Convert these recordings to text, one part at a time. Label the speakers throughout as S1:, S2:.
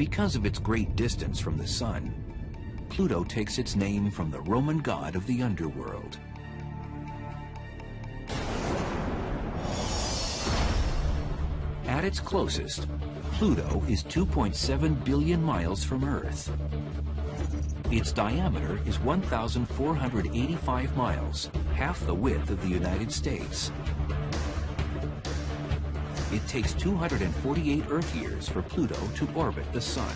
S1: Because of its great distance from the Sun, Pluto takes its name from the Roman god of the underworld. At its closest, Pluto is 2.7 billion miles from Earth. Its diameter is 1,485 miles, half the width of the United States. It takes 248 Earth years for Pluto to orbit the Sun.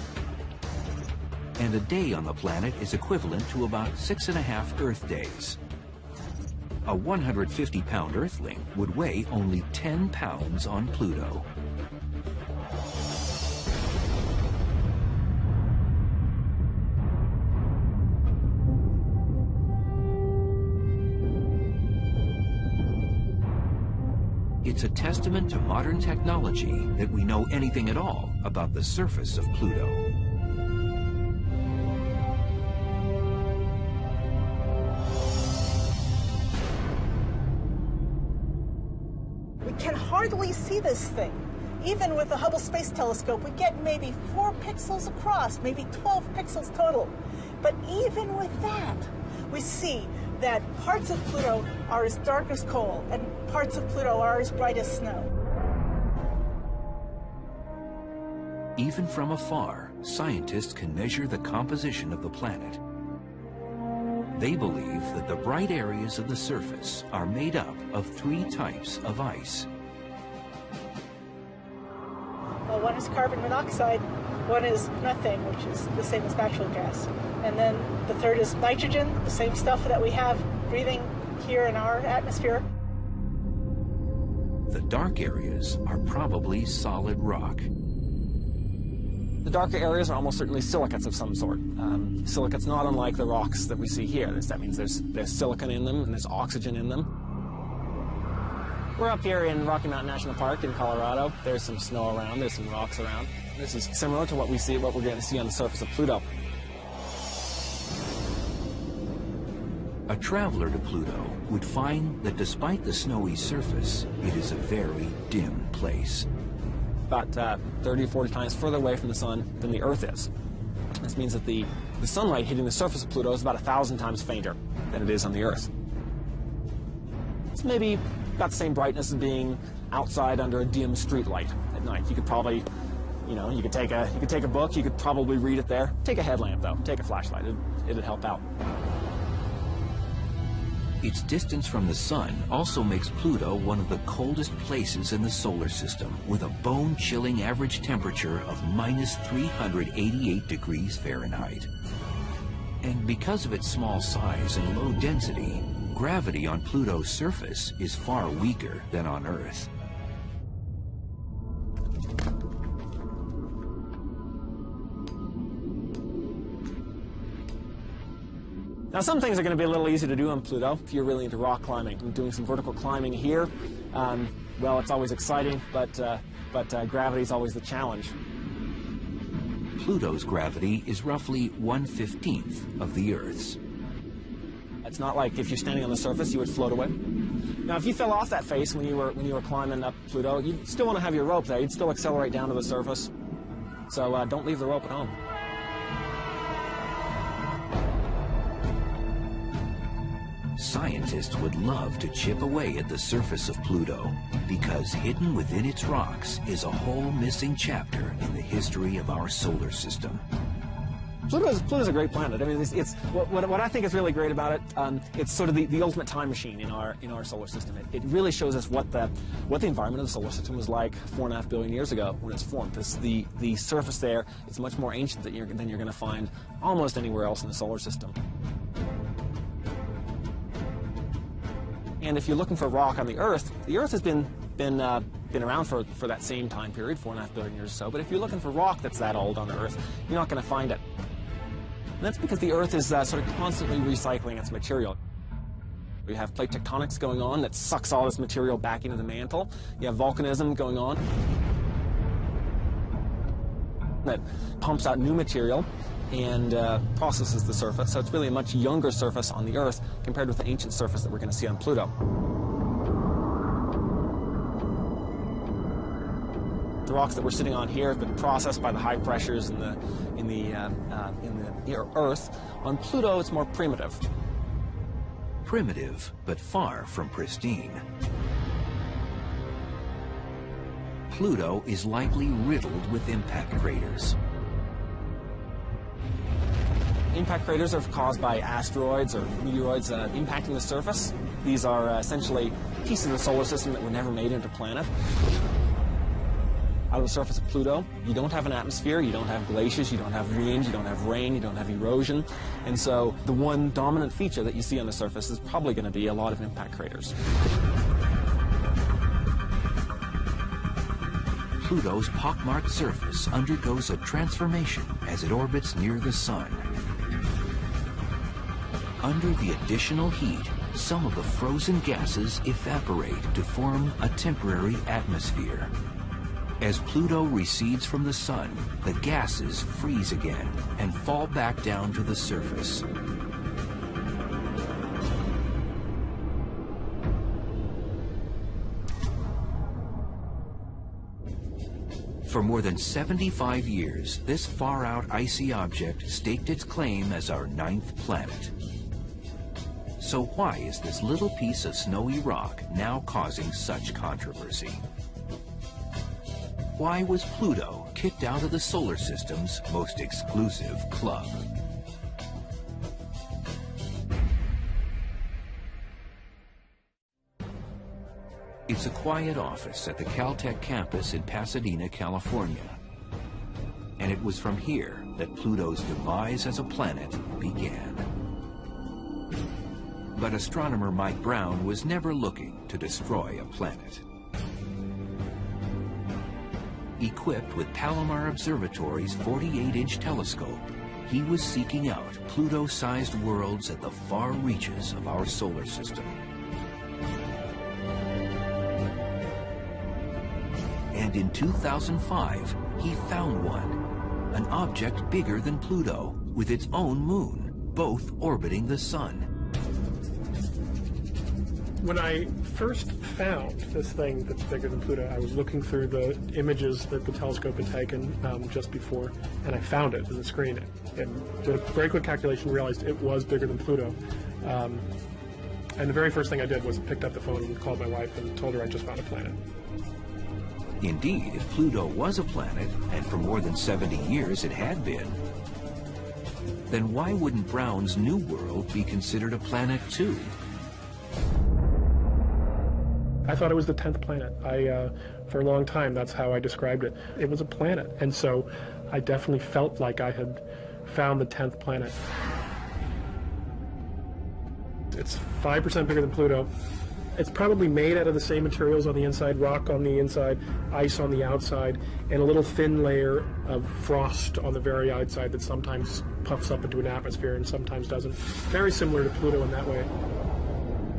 S1: And a day on the planet is equivalent to about 6.5 Earth days. A 150-pound Earthling would weigh only 10 pounds on Pluto. It's a testament to modern technology that we know anything at all about the surface of Pluto.
S2: We can hardly see this thing. Even with the Hubble Space Telescope, we get maybe 4 pixels across, maybe 12 pixels total. But even with that, we see that parts of Pluto are as dark as coal and parts of Pluto are as bright as snow.
S1: Even from afar, scientists can measure the composition of the planet. They believe that the bright areas of the surface are made up of 3 types of ice.
S2: Well, one is carbon monoxide, one is methane, which is the same as natural gas. And then the third is nitrogen, the same stuff that we have breathing here in our atmosphere.
S1: The dark areas are probably solid rock.
S3: The darker areas are almost certainly silicates of some sort. Silicates not unlike the rocks that we see here. That means there's silicon in them and there's oxygen in them. We're up here in Rocky Mountain National Park in Colorado. There's some snow around, there's some rocks around. This is similar to what we're going to see on the surface of Pluto.
S1: A traveler to Pluto would find that despite the snowy surface, it is a very dim place.
S3: About 30 or 40 times further away from the Sun than the Earth is. This means that the sunlight hitting the surface of Pluto is about 1,000 times fainter than it is on the Earth. It's maybe about the same brightness as being outside under a dim street light at night. You could probably, you could take a book, you could probably read it there. Take a headlamp though, take a flashlight, it'd help out.
S1: Its distance from the Sun also makes Pluto one of the coldest places in the solar system, with a bone-chilling average temperature of -388 degrees Fahrenheit. And because of its small size and low density, gravity on Pluto's surface is far weaker than on Earth.
S3: Now, some things are going to be a little easy to do on Pluto if you're really into rock climbing. I'm doing some vertical climbing here. Well, it's always exciting, but gravity is always the challenge.
S1: Pluto's gravity is roughly 1/15 of the Earth's.
S3: It's not like if you're standing on the surface, you would float away. Now, if you fell off that face when you were climbing up Pluto, you'd still want to have your rope there. You'd still accelerate down to the surface. So don't leave the rope at home.
S1: Scientists would love to chip away at the surface of Pluto, because hidden within its rocks is a whole missing chapter in the history of our solar system.
S3: Pluto's a great planet. I mean, it's what I think is really great about it. It's sort of the ultimate time machine in our solar system. It really shows us what the environment of the solar system was like 4.5 billion years ago when it's formed. The surface there is much more ancient than you're going to find almost anywhere else in the solar system. And if you're looking for rock on the Earth has been around for that same time period, 4.5 billion years or so. But if you're looking for rock that's that old on the Earth, you're not going to find it. And that's because the Earth is sort of constantly recycling its material. We have plate tectonics going on that sucks all this material back into the mantle. You have volcanism going on that pumps out new material and processes the surface. So it's really a much younger surface on the Earth compared with the ancient surface that we're going to see on Pluto. The rocks that we're sitting on here have been processed by the high pressures in the Earth. On Pluto, it's more primitive.
S1: Primitive, but far from pristine. Pluto is likely riddled with impact craters.
S3: Impact craters are caused by asteroids or meteoroids impacting the surface. These are essentially pieces of the solar system that were never made into a planet. Out of the surface of Pluto, you don't have an atmosphere, you don't have glaciers, you don't have wind, you don't have rain, you don't have erosion. And so the one dominant feature that you see on the surface is probably going to be a lot of impact craters.
S1: Pluto's pockmarked surface undergoes a transformation as it orbits near the Sun. Under the additional heat, some of the frozen gases evaporate to form a temporary atmosphere. As Pluto recedes from the Sun, the gases freeze again and fall back down to the surface. For more than 75 years, this far-out icy object staked its claim as our 9th planet. So why is this little piece of snowy rock now causing such controversy? Why was Pluto kicked out of the solar system's most exclusive club? It's a quiet office at the Caltech campus in Pasadena, California. And it was from here that Pluto's demise as a planet began. But astronomer Mike Brown was never looking to destroy a planet. Equipped with Palomar Observatory's 48-inch telescope, he was seeking out Pluto-sized worlds at the far reaches of our solar system. And in 2005, he found one, an object bigger than Pluto, with its own moon, both orbiting the Sun.
S4: When I first found this thing that's bigger than Pluto, I was looking through the images that the telescope had taken just before, and I found it in the screen. And did a very quick calculation, realized it was bigger than Pluto. And the very first thing I did was picked up the phone and called my wife and told her I just found a planet.
S1: Indeed, if Pluto was a planet, and for more than 70 years it had been, then why wouldn't Brown's new world be considered a planet too?
S4: I thought it was the 10th planet. For a long time, that's how I described it. It was a planet, and so I definitely felt like I had found the 10th planet. It's 5% bigger than Pluto. It's probably made out of the same materials on the inside, rock on the inside, ice on the outside, and a little thin layer of frost on the very outside that sometimes puffs up into an atmosphere and sometimes doesn't. Very similar to Pluto in that way.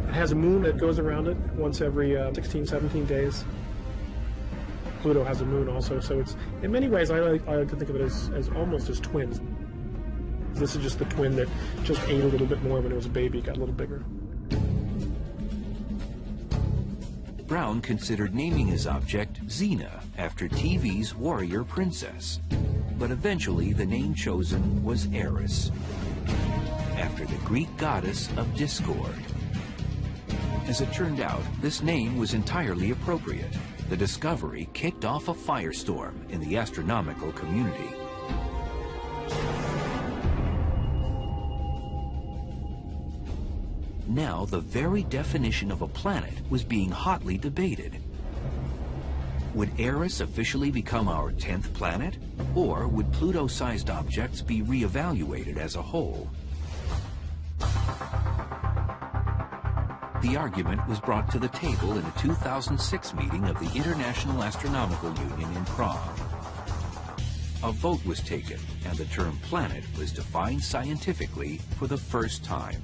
S4: It has a moon that goes around it once every 16, 17 days. Pluto has a moon also, so it's, in many ways, I like to think of it as almost as twins. This is just the twin that just ate a little bit more when it was a baby, got a little bigger.
S1: Brown considered naming his object Xena after TV's warrior princess, but eventually the name chosen was Eris, after the Greek goddess of discord. As it turned out, this name was entirely appropriate. The discovery kicked off a firestorm in the astronomical community. Now, the very definition of a planet was being hotly debated. Would Eris officially become our 10th planet, or would Pluto-sized objects be reevaluated as a whole? The argument was brought to the table in a 2006 meeting of the International Astronomical Union in Prague. A vote was taken, and the term planet was defined scientifically for the first time.